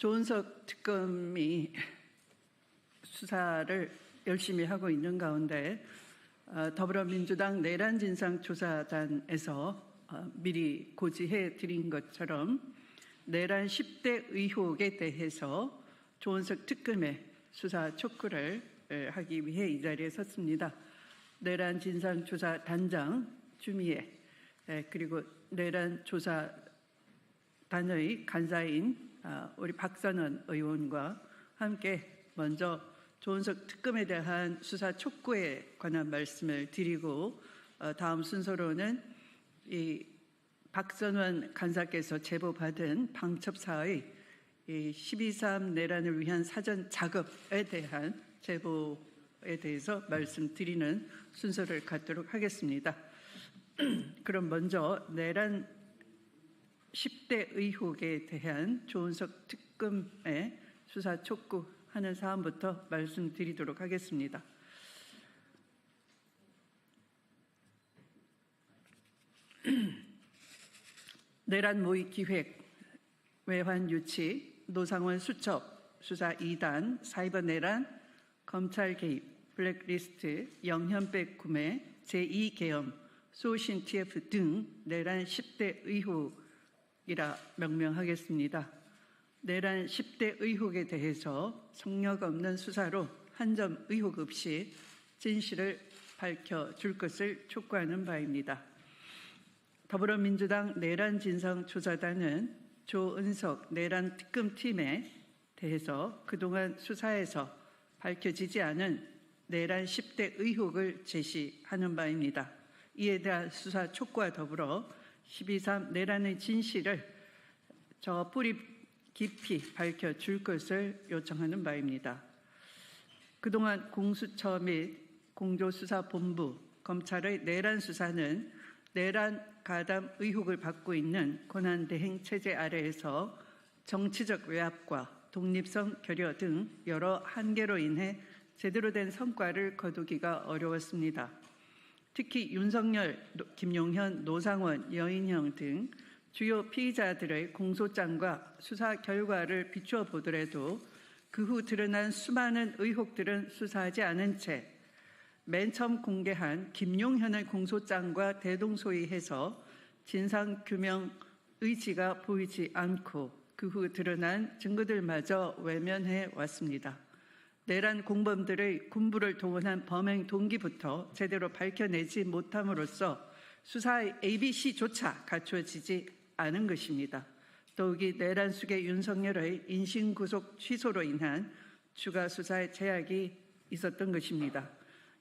조은석 특검이 수사를 열심히 하고 있는 가운데 더불어민주당 내란진상조사단에서 미리 고지해 드린 것처럼 내란 10대 의혹에 대해서 조은석 특검의 수사 촉구를 하기 위해 이 자리에 섰습니다. 내란진상조사단장 주미애 그리고 내란조사단의 간사인 우리 박선원 의원과 함께 먼저 조은석 특검에 대한 수사 촉구에 관한 말씀을 드리고 다음 순서로는 이 박선원 간사께서 제보받은 방첩사의 12.3 내란을 위한 사전 작업에 대한 제보에 대해서 말씀드리는 순서를 갖도록 하겠습니다. 그럼 먼저 내란 10대 의혹에 대한 조은석 특검의 수사 촉구하는 사안부터 말씀드리도록 하겠습니다. 내란 모의 기획, 외환 유치, 노상원 수첩, 수사 2단, 사이버 내란, 검찰 개입, 블랙리스트, 영현백 구매, 제2계엄, 소신 TF 등 내란 10대 의혹이라 명명하겠습니다. 내란 10대 의혹에 대해서 성역 없는 수사로 한 점 의혹 없이 진실을 밝혀줄 것을 촉구하는 바입니다. 더불어민주당 내란진상조사단은 조은석 내란특검팀에 대해서 그동안 수사에서 밝혀지지 않은 내란 10대 의혹을 제시하는 바입니다. 이에 대한 수사 촉구와 더불어 12.3 내란의 진실을 저 뿌리 깊이 밝혀줄 것을 요청하는 바입니다. 그동안 공수처 및 공조수사본부, 검찰의 내란 수사는 내란 가담 의혹을 받고 있는 권한대행 체제 아래에서 정치적 외압과 독립성 결여 등 여러 한계로 인해 제대로 된 성과를 거두기가 어려웠습니다. 특히 윤석열, 김용현, 노상원, 여인형 등 주요 피의자들의 공소장과 수사 결과를 비추어 보더라도 그 후 드러난 수많은 의혹들은 수사하지 않은 채 맨 처음 공개한 김용현의 공소장과 대동소이해서 진상규명 의지가 보이지 않고 그 후 드러난 증거들마저 외면해 왔습니다. 내란 공범들의 군부를 동원한 범행 동기부터 제대로 밝혀내지 못함으로써 수사의 ABC조차 갖추어지지 않은 것입니다. 더욱이 내란 수계 윤석열의 인신구속 취소로 인한 추가 수사의 제약이 있었던 것입니다.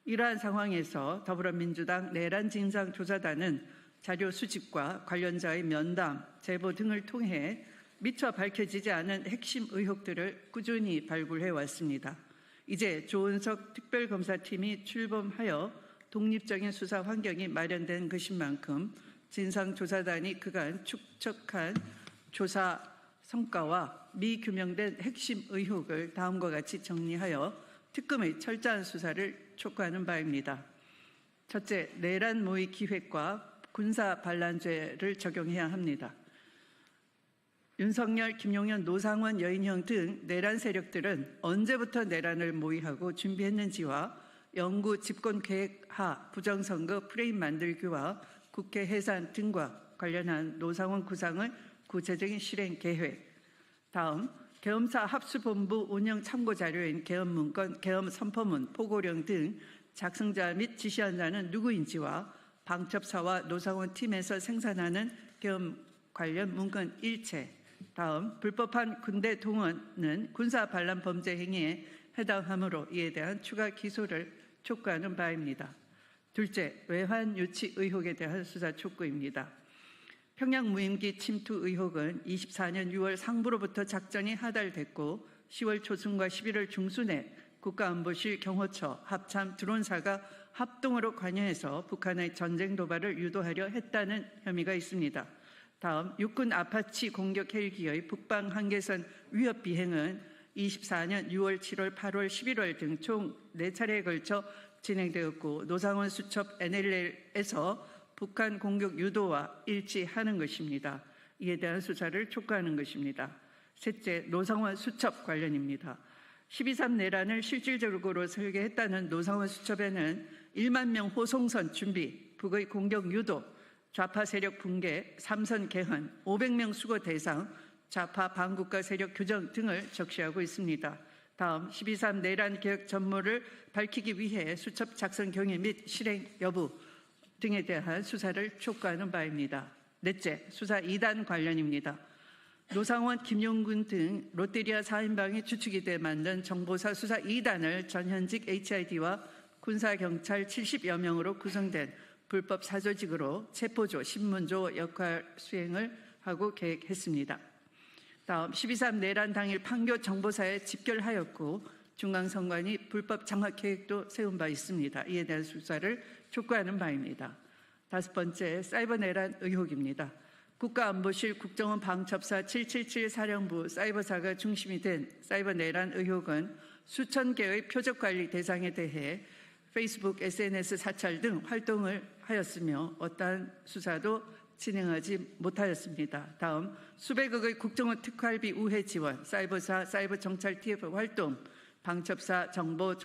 이러한 상황에서 더불어민주당 내란진상조사단은 자료 수집과 관련자의 면담, 제보 등을 통해 미처 밝혀지지 않은 핵심 의혹들을 꾸준히 발굴해 왔습니다. 이제 조은석 특별검사팀이 출범하여 독립적인 수사 환경이 마련된 것인 만큼 진상조사단이 그간 축적한 조사 성과와 미규명된 핵심 의혹을 다음과 같이 정리하여 특검의 철저한 수사를 촉구하는 바입니다. 첫째, 내란 모의 기획과 군사 반란죄를 적용해야 합니다. 윤석열, 김용현, 노상원, 여인형 등 내란 세력들은 언제부터 내란을 모의하고 준비했는지와 영구 집권 계획 하 부정선거 프레임 만들기와 국회 해산 등과 관련한 노상원 구상의 구체적인 실행 계획, 다음 계엄사 합수본부 운영 참고자료인 계엄문건, 계엄선포문, 포고령 등 작성자 및 지시한 자는 누구인지와 방첩사와 노상원 팀에서 생산하는 계엄 관련 문건 일체, 다음 불법한 군대 동원은 군사 반란 범죄 행위에 해당하므로 이에 대한 추가 기소를 촉구하는 바입니다. 둘째, 외환 유치 의혹에 대한 수사 촉구입니다. 평양 무인기 침투 의혹은 24년 6월 상부로부터 작전이 하달됐고 10월 초순과 11월 중순에 국가안보실 경호처 합참 드론사가 합동으로 관여해서 북한의 전쟁 도발을 유도하려 했다는 혐의가 있습니다. 다음 육군 아파치 공격 헬기의 북방 한계선 위협 비행은 24년 6월, 7월, 8월, 11월 등 총 4차례에 걸쳐 진행되었고 노상원 수첩 NLL에서 북한 공격 유도와 일치하는 것입니다. 이에 대한 수사를 촉구하는 것입니다. 셋째, 노상원 수첩 관련입니다. 12.3 내란을 실질적으로 설계했다는 노상원 수첩에는 1만 명 호송선 준비, 북의 공격 유도, 좌파 세력 붕괴, 삼선 개헌, 500명 수거 대상, 좌파 반국가 세력 규정 등을 적시하고 있습니다. 다음 12.3 내란 개혁 전모를 밝히기 위해 수첩 작성 경위 및 실행 여부 등에 대한 수사를 촉구하는 바입니다. 넷째, 수사 2단 관련입니다. 노상원, 김용군 등 롯데리아 4인방이 주축이 돼 만든 정보사 수사 2단을 전현직 HID와 군사경찰 70여 명으로 구성된 불법 사조직으로 체포조, 신문조 역할 수행을 하고 계획했습니다. 다음 12.3 내란 당일 판교 정보사에 집결하였고 중앙선관위 불법 장악 계획도 세운 바 있습니다. 이에 대한 수사를 촉구하는 바입니다. 다섯 번째, 사이버 내란 의혹입니다. 국가안보실 국정원 방첩사 777 사령부 사이버사가 중심이 된 사이버 내란 의혹은 수천 개의 표적관리 대상에 대해 페이스북, SNS 사찰 등 활동을 하였으며 어떠한 수사도 진행하지 못하였습니다. 다음 수백억의 국정원 특활비 우회 지원, 사이버사, 사이버정찰 TF 활동, 방첩사 정보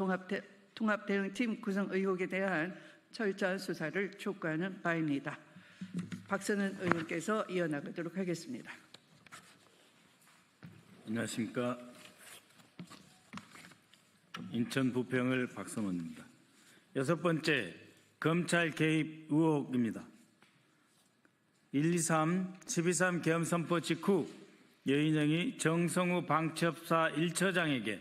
통합대응팀 구성 의혹에 대한 철저한 수사를 촉구하는 바입니다. 박선은 의원께서 이어나가도록 하겠습니다. 안녕하십니까. 인천 부평을 박성원입니다. 여섯 번째, 검찰 개입 의혹입니다. 12.3 계엄 선포 직후 여인영이 정성우 방첩사 1처장에게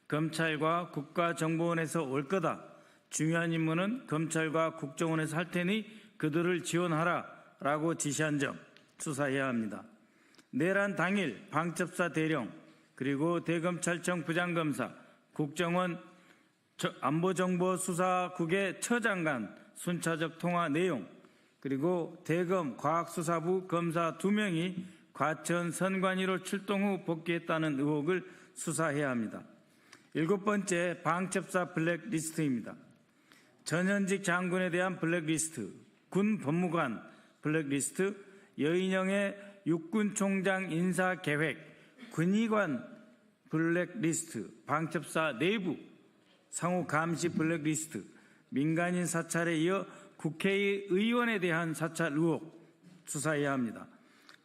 검찰과 국가정보원에서 올 거다. 중요한 임무는 검찰과 국정원에서 할 테니 그들을 지원하라 라고 지시한 점 수사해야 합니다. 내란 당일 방첩사 대령 그리고 대검찰청 부장검사, 국정원 안보정보수사국의 처장 간 순차적 통화 내용 그리고 대검 과학수사부 검사 2명이 과천 선관위로 출동 후 복귀했다는 의혹을 수사해야 합니다. 일곱 번째, 방첩사 블랙리스트입니다. 전현직 장군에 대한 블랙리스트, 군 법무관 블랙리스트, 여인영의 육군총장 인사계획, 군의관 블랙리스트, 방첩사 내부 상호 감시 블랙리스트, 민간인 사찰에 이어 국회의원에 대한 사찰 의혹 수사해야 합니다.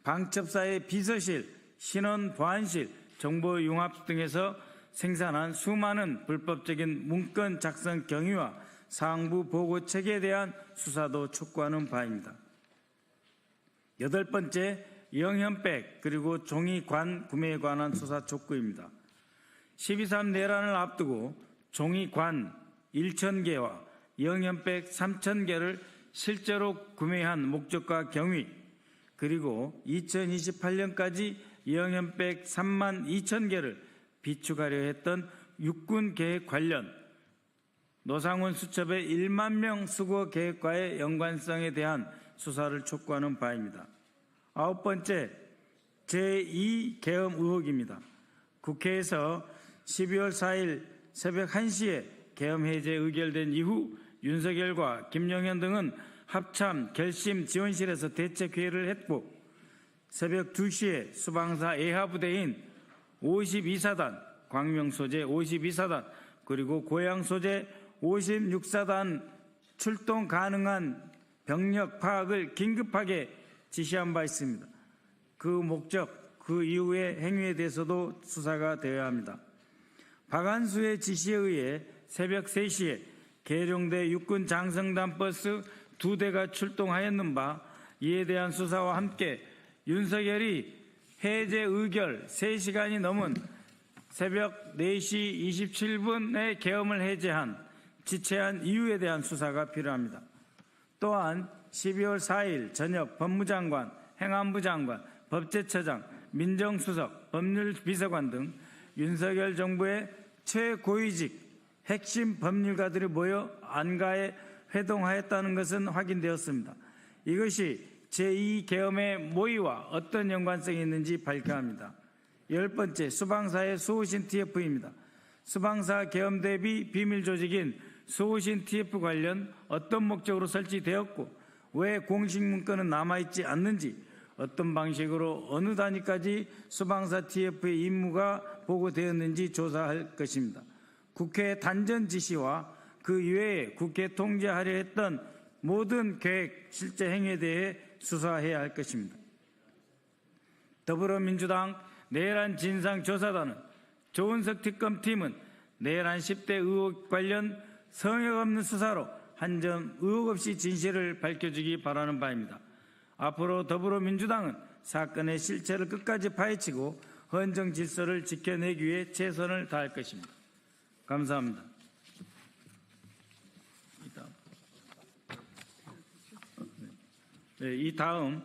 방첩사의 비서실, 신원 보안실, 정보융합 등에서 생산한 수많은 불법적인 문건 작성 경위와 상부 보고 체계에 대한 수사도 촉구하는 바입니다. 여덟 번째, 영현백 그리고 종이관 구매에 관한 수사 촉구입니다. 12.3 내란을 앞두고 종이관 1,000개와 영현백 3,000개를 실제로 구매한 목적과 경위 그리고 2028년까지 영현백 32,000개를 비축하려 했던 육군 계획 관련 노상원 수첩의 1만 명 수거 계획과의 연관성에 대한 수사를 촉구하는 바입니다. 아홉 번째, 제2계엄 의혹입니다. 국회에서 12월 4일 새벽 1시에 계엄 해제 의결된 이후 윤석열과 김용현 등은 합참 결심 지원실에서 대책회의를 했고 새벽 2시에 수방사 예하부대인 52사단, 광명 소재 52사단, 그리고 고양 소재 56사단 출동 가능한 병력 파악을 긴급하게 지시한 바 있습니다. 그 목적, 그 이후의 행위에 대해서도 수사가 되어야 합니다. 박한수의 지시에 의해 새벽 3시에 계룡대 육군 장성단 버스 2대가 출동하였는 바 이에 대한 수사와 함께 윤석열이 해제 의결 3시간이 넘은 새벽 4시 27분에 계엄을 해제한 지체한 이유에 대한 수사가 필요합니다. 또한 12월 4일 저녁 법무장관, 행안부 장관, 법제처장, 민정수석, 법률비서관 등 윤석열 정부의 최고위직 핵심 법률가들이 모여 안가에 회동하였다는 것은 확인되었습니다. 이것이 제2계엄의 모의와 어떤 연관성이 있는지 밝혀야 합니다. 열 번째, 수방사의 수호신 TF입니다. 수방사 계엄 대비 비밀 조직인 수호신 TF 관련 어떤 목적으로 설치되었고 왜 공식 문건은 남아있지 않는지 어떤 방식으로 어느 단위까지 수방사 TF의 임무가 보고되었는지 조사할 것입니다. 국회 단전 지시와 그 이외에 국회 통제하려 했던 모든 계획, 실제 행위에 대해 수사해야 할 것입니다. 더불어민주당 내란 진상조사단은 조은석 특검팀은 내란 10대 의혹 관련 성역 없는 수사로 한 점 의혹 없이 진실을 밝혀주기 바라는 바입니다. 앞으로 더불어민주당은 사건의 실체를 끝까지 파헤치고 헌정 질서를 지켜내기 위해 최선을 다할 것입니다. 감사합니다. 네, 이 다음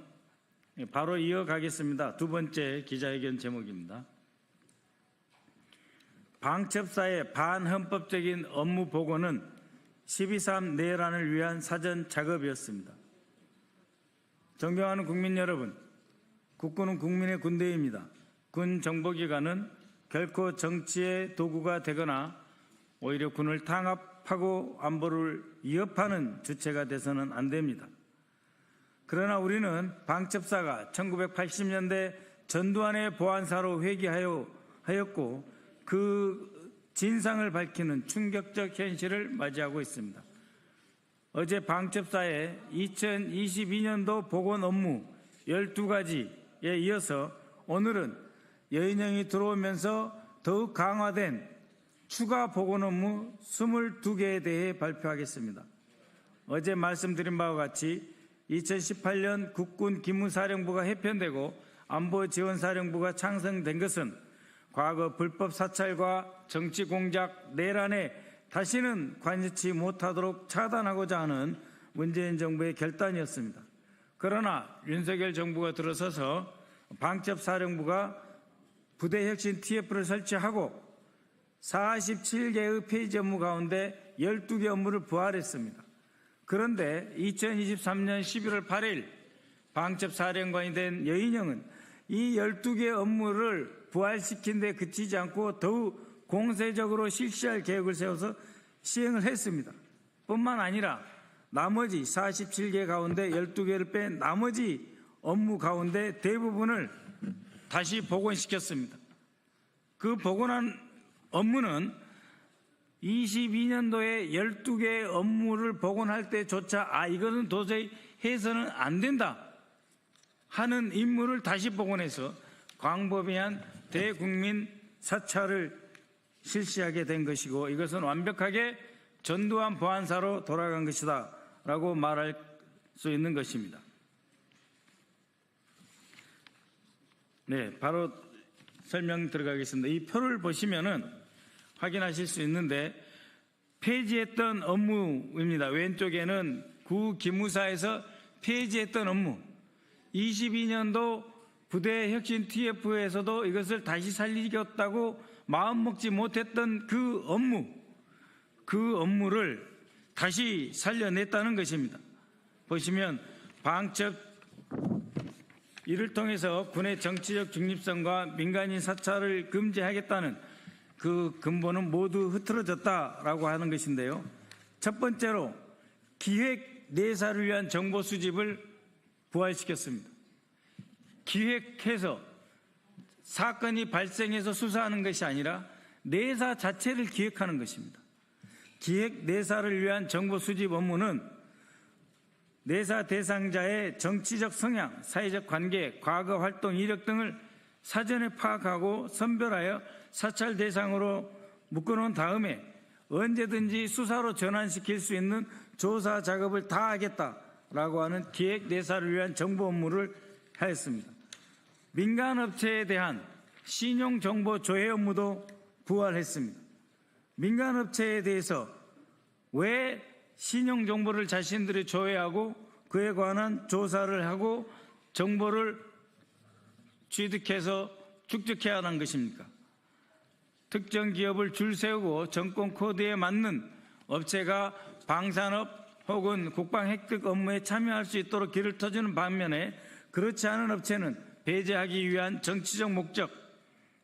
바로 이어가겠습니다. 두 번째 기자회견 제목입니다. 방첩사의 반헌법적인 업무 보고는 12.3 내란을 위한 사전 작업이었습니다. 존경하는 국민 여러분, 국군은 국민의 군대입니다. 군 정보기관은 결코 정치의 도구가 되거나 오히려 군을 탄압하고 안보를 위협하는 주체가 돼서는 안 됩니다. 그러나 우리는 방첩사가 1980년대 전두환의 보안사로 회귀하였고 그 진상을 밝히는 충격적 현실을 맞이하고 있습니다. 어제 방첩사의 2022년도 보건 업무 12가지에 이어서 오늘은 여인형이 들어오면서 더욱 강화된 추가 보건 업무 22개에 대해 발표하겠습니다. 어제 말씀드린 바와 같이 2018년 국군 기무사령부가 해편되고 안보지원사령부가 창설된 것은 과거 불법 사찰과 정치 공작, 내란에 다시는 관여치 못하도록 차단하고자 하는 문재인 정부의 결단이었습니다. 그러나 윤석열 정부가 들어서서 방첩사령부가 부대혁신 TF를 설치하고 47개의 폐지 업무 가운데 12개 업무를 부활했습니다. 그런데 2023년 11월 8일 방첩사령관이 된 여인형은 이 12개 업무를 부활시킨 데 그치지 않고 더욱 공세적으로 실시할 계획을 세워서 시행을 했습니다. 뿐만 아니라 나머지 47개 가운데 12개를 뺀 나머지 업무 가운데 대부분을 다시 복원시켰습니다. 그 복원한 업무는 22년도에 12개의 업무를 복원할 때조차 이것은 도저히 해서는 안 된다 하는 임무를 다시 복원해서 광범위한 대국민 사찰을 실시하게 된 것이고 이것은 완벽하게 전두환 보안사로 돌아간 것이다 라고 말할 수 있는 것입니다. 네, 바로 설명 들어가겠습니다. 이 표를 보시면은 확인하실 수 있는데 폐지했던 업무입니다. 왼쪽에는 구 기무사에서 폐지했던 업무 22년도 부대혁신 TF에서도 이것을 다시 살리겠다고 마음먹지 못했던 그 업무를 다시 살려냈다는 것입니다. 보시면 방첩 이를 통해서 군의 정치적 중립성과 민간인 사찰을 금지하겠다는 그 근본은 모두 흐트러졌다라고 하는 것인데요. 첫 번째로 기획 내사를 위한 정보 수집을 부활시켰습니다. 기획해서 사건이 발생해서 수사하는 것이 아니라 내사 자체를 기획하는 것입니다. 기획 내사를 위한 정보 수집 업무는 내사 대상자의 정치적 성향, 사회적 관계, 과거 활동 이력 등을 사전에 파악하고 선별하여 사찰 대상으로 묶어놓은 다음에 언제든지 수사로 전환시킬 수 있는 조사 작업을 다 하겠다라고 하는 기획 내사를 위한 정보 업무를 하였습니다. 민간업체에 대한 신용정보 조회 업무도 부활했습니다. 민간업체에 대해서 왜 신용정보를 자신들이 조회하고 그에 관한 조사를 하고 정보를 취득해서 축적해야 하는 것입니까? 특정 기업을 줄 세우고 정권 코드에 맞는 업체가 방산업 혹은 국방 획득 업무에 참여할 수 있도록 길을 터주는 반면에 그렇지 않은 업체는 배제하기 위한 정치적 목적,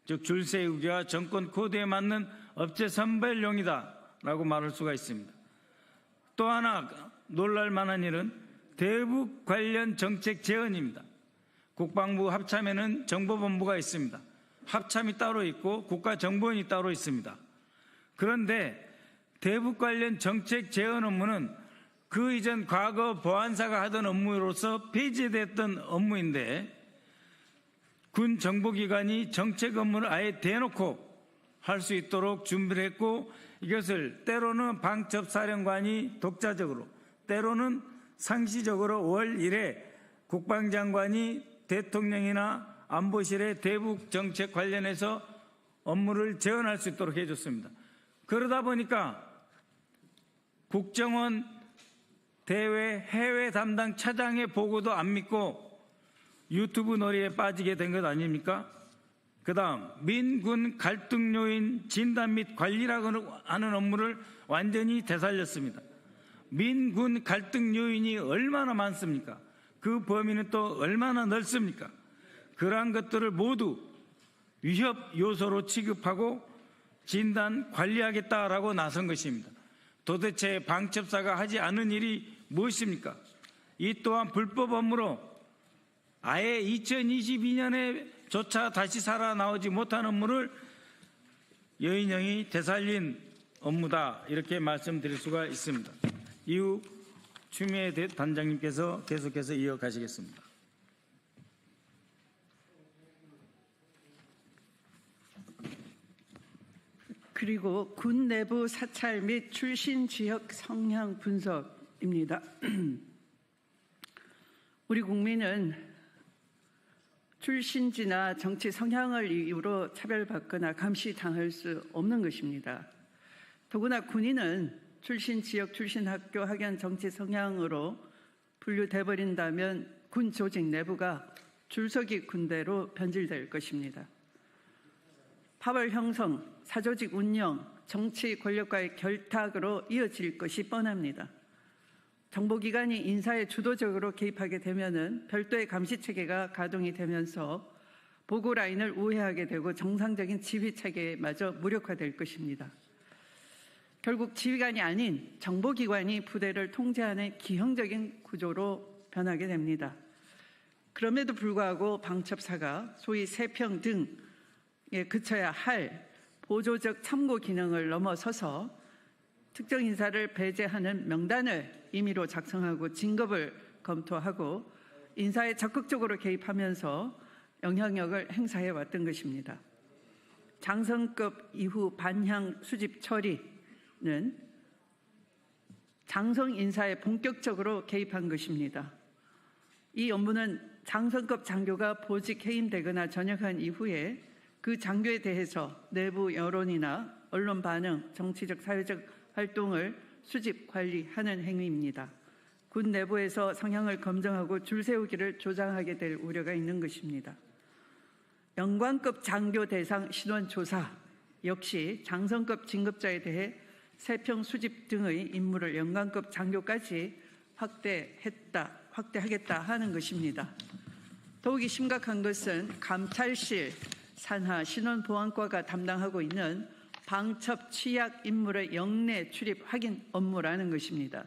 즉 줄 세우기와 정권 코드에 맞는 업체 선별용이다라고 말할 수가 있습니다. 또 하나 놀랄 만한 일은 대북 관련 정책 제언입니다. 국방부 합참에는 정보본부가 있습니다. 합참이 따로 있고 국가정보원이 따로 있습니다. 그런데 대북 관련 정책 제언 업무는 그 이전 과거 보안사가 하던 업무로서 폐지됐던 업무인데 군 정보기관이 정책 업무를 아예 대놓고 할 수 있도록 준비를 했고 이것을 때로는 방첩사령관이 독자적으로 때로는 상시적으로 월 1회 국방장관이 대통령이나 안보실의 대북 정책 관련해서 업무를 제언할 수 있도록 해줬습니다. 그러다 보니까 국정원 대외 해외 담당 차장의 보고도 안 믿고 유튜브 놀이에 빠지게 된 것 아닙니까? 그 다음 민군 갈등 요인 진단 및 관리라고 하는 업무를 완전히 되살렸습니다. 민군 갈등 요인이 얼마나 많습니까? 그 범위는 또 얼마나 넓습니까? 그러한 것들을 모두 위협 요소로 취급하고 진단 관리하겠다라고 나선 것입니다. 도대체 방첩사가 하지 않은 일이 무엇입니까? 이 또한 불법 업무로 아예 2022년에 조차 다시 살아나오지 못한 업무를 여인형이 되살린 업무다 이렇게 말씀드릴 수가 있습니다. 이후 추미애 단장님께서 계속해서 이어가시겠습니다. 그리고 군 내부 사찰 및 출신 지역 성향 분석입니다. 우리 국민은 출신지나 정치 성향을 이유로 차별받거나 감시당할 수 없는 것입니다. 더구나 군인은 출신 지역, 출신 학교, 학연, 정치 성향으로 분류돼 버린다면 군 조직 내부가 줄서기 군대로 변질될 것입니다. 파벌 형성, 사조직 운영, 정치 권력과의 결탁으로 이어질 것이 뻔합니다. 정보기관이 인사에 주도적으로 개입하게 되면은 별도의 감시체계가 가동이 되면서 보고라인을 우회하게 되고 정상적인 지휘체계마저 무력화될 것입니다. 결국 지휘관이 아닌 정보기관이 부대를 통제하는 기형적인 구조로 변하게 됩니다. 그럼에도 불구하고 방첩사가 소위 세평 등에 그쳐야 할 보조적 참고 기능을 넘어서서 특정 인사를 배제하는 명단을 임의로 작성하고 진급을 검토하고 인사에 적극적으로 개입하면서 영향력을 행사해 왔던 것입니다. 장성급 이후 반향 수집 처리는 장성 인사에 본격적으로 개입한 것입니다. 이 업무는 장성급 장교가 보직 해임되거나 전역한 이후에 그 장교에 대해서 내부 여론이나 언론 반응, 정치적, 사회적 활동을 수집, 관리하는 행위입니다. 군 내부에서 성향을 검증하고 줄 세우기를 조장하게 될 우려가 있는 것입니다. 영관급 장교 대상 신원 조사 역시 장성급 진급자에 대해 세평 수집 등의 임무를 영관급 장교까지 확대하겠다 하는 것입니다. 더욱이 심각한 것은 감찰실 산하 신원보안과가 담당하고 있는 방첩 취약 인물의 영내 출입 확인 업무라는 것입니다.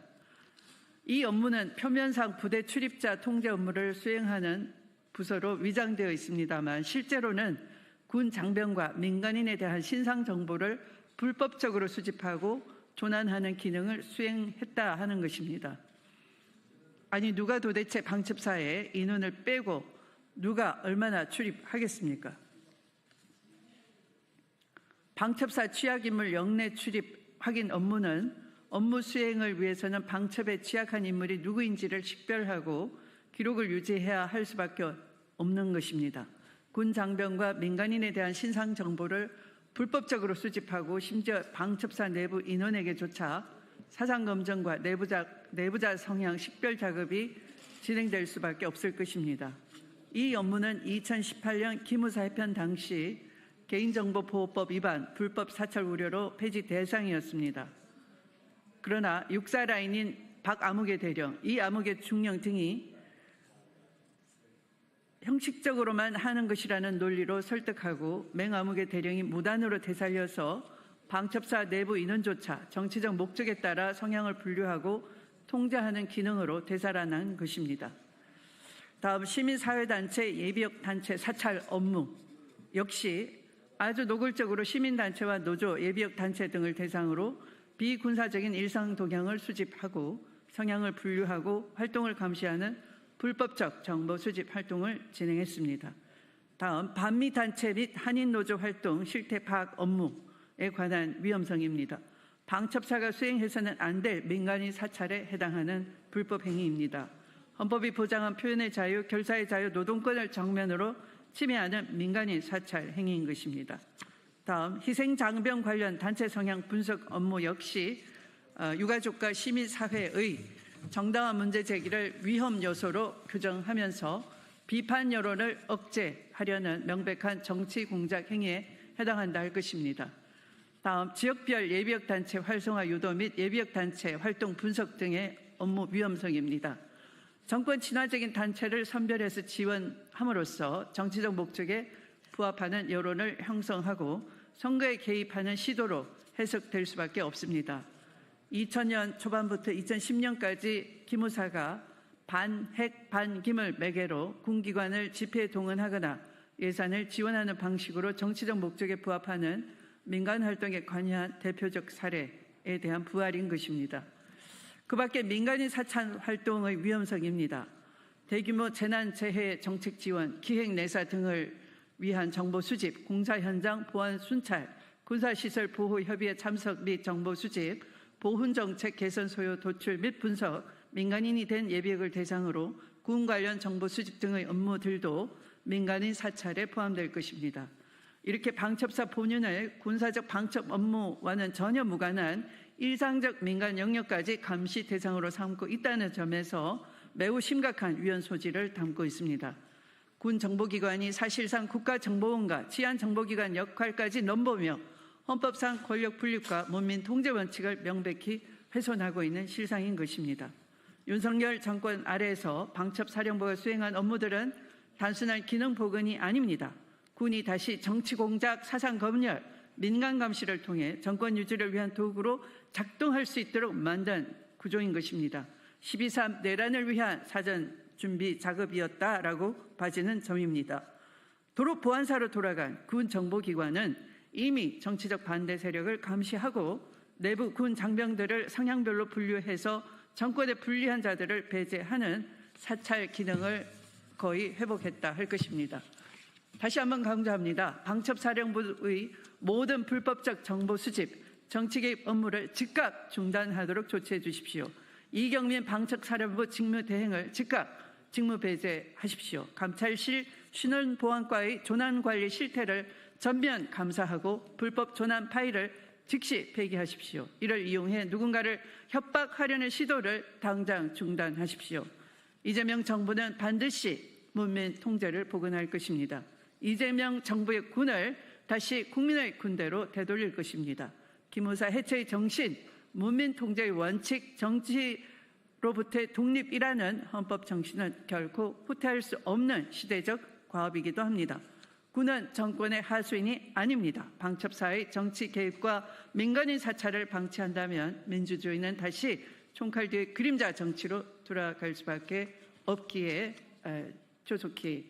이 업무는 표면상 부대 출입자 통제 업무를 수행하는 부서로 위장되어 있습니다만 실제로는 군 장병과 민간인에 대한 신상 정보를 불법적으로 수집하고 조난하는 기능을 수행했다 하는 것입니다. 아니 누가 도대체 방첩사에 인원을 빼고 누가 얼마나 출입하겠습니까? 방첩사 취약인물 영내 출입 확인 업무는 업무 수행을 위해서는 방첩에 취약한 인물이 누구인지를 식별하고 기록을 유지해야 할 수밖에 없는 것입니다. 군 장병과 민간인에 대한 신상 정보를 불법적으로 수집하고 심지어 방첩사 내부 인원에게조차 사상 검증과 내부자 성향 식별 작업이 진행될 수밖에 없을 것입니다. 이 업무는 2018년 기무사 해편 당시 개인정보보호법 위반, 불법 사찰 우려로 폐지 대상이었습니다. 그러나 육사라인인 박아무개 대령, 이아무개 중령 등이 형식적으로만 하는 것이라는 논리로 설득하고 맹아무개 대령이 무단으로 되살려서 방첩사 내부 인원조차 정치적 목적에 따라 성향을 분류하고 통제하는 기능으로 되살아난 것입니다. 다음 시민사회단체 예비역단체 사찰 업무 역시 아주 노골적으로 시민단체와 노조, 예비역단체 등을 대상으로 비군사적인 일상 동향을 수집하고 성향을 분류하고 활동을 감시하는 불법적 정보 수집 활동을 진행했습니다. 다음 반미단체 및 한인노조 활동 실태 파악 업무에 관한 위험성입니다. 방첩사가 수행해서는 안 될 민간인 사찰에 해당하는 불법 행위입니다. 헌법이 보장한 표현의 자유, 결사의 자유, 노동권을 정면으로 침해하는 민간인 사찰 행위인 것입니다. 다음 희생장병 관련 단체 성향 분석 업무 역시 유가족과 시민사회의 정당한 문제 제기를 위험 요소로 규정하면서 비판 여론을 억제하려는 명백한 정치 공작 행위에 해당한다 할 것입니다. 다음 지역별 예비역단체 활성화 유도 및 예비역단체 활동 분석 등의 업무 위험성입니다. 정권 친화적인 단체를 선별해서 지원함으로써 정치적 목적에 부합하는 여론을 형성하고 선거에 개입하는 시도로 해석될 수밖에 없습니다. 2000년 초반부터 2010년까지 기무사가 반핵 반김을 매개로 군기관을 집회에 동원하거나 예산을 지원하는 방식으로 정치적 목적에 부합하는 민간 활동에 관여한 대표적 사례에 대한 부활인 것입니다. 그 밖에 민간인 사찰 활동의 위험성입니다. 대규모 재난재해 정책 지원, 기획내사 등을 위한 정보 수집, 공사 현장 보안 순찰, 군사시설 보호 협의회 참석 및 정보 수집, 보훈정책 개선 소요 도출 및 분석, 민간인이 된 예비역을 대상으로 군 관련 정보 수집 등의 업무들도 민간인 사찰에 포함될 것입니다. 이렇게 방첩사 본연의 군사적 방첩 업무와는 전혀 무관한 일상적 민간 영역까지 감시 대상으로 삼고 있다는 점에서 매우 심각한 위헌 소지를 담고 있습니다. 군 정보기관이 사실상 국가정보원과 치안정보기관 역할까지 넘보며 헌법상 권력 분립과 문민 통제 원칙을 명백히 훼손하고 있는 실상인 것입니다. 윤석열 정권 아래에서 방첩사령부가 수행한 업무들은 단순한 기능 복원이 아닙니다. 군이 다시 정치공작, 사상검열, 민간감시를 통해 정권 유지를 위한 도구로 작동할 수 있도록 만든 구조인 것입니다. 12.3 내란을 위한 사전 준비 작업이었다라고 봐지는 점입니다. 도로 보안사로 돌아간 군 정보기관은 이미 정치적 반대 세력을 감시하고 내부 군 장병들을 성향별로 분류해서 정권에 불리한 자들을 배제하는 사찰 기능을 거의 회복했다 할 것입니다. 다시 한번 강조합니다. 방첩사령부의 모든 불법적 정보 수집, 정치 개입 업무를 즉각 중단하도록 조치해 주십시오. 이경민 방첩사령부 직무대행을 즉각 직무 배제하십시오. 감찰실 신원보안과의 조난관리 실태를 전면 감사하고 불법 조난 파일을 즉시 폐기하십시오. 이를 이용해 누군가를 협박하려는 시도를 당장 중단하십시오. 이재명 정부는 반드시 문민 통제를 복원할 것입니다. 이재명 정부의 군을 다시 국민의 군대로 되돌릴 것입니다. 기무사 해체의 정신, 문민 통제의 원칙, 정치로부터의 독립이라는 헌법 정신은 결코 후퇴할 수 없는 시대적 과업이기도 합니다. 군은 정권의 하수인이 아닙니다. 방첩사의 정치 개입과 민간인 사찰을 방치한다면 민주주의는 다시 총칼 뒤의 그림자 정치로 돌아갈 수밖에 없기에 조속히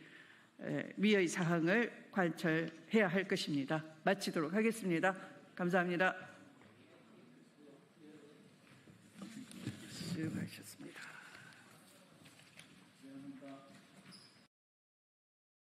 위의 사항을 관철해야 할 것입니다. 마치도록 하겠습니다. 감사합니다. 수고하셨습니다.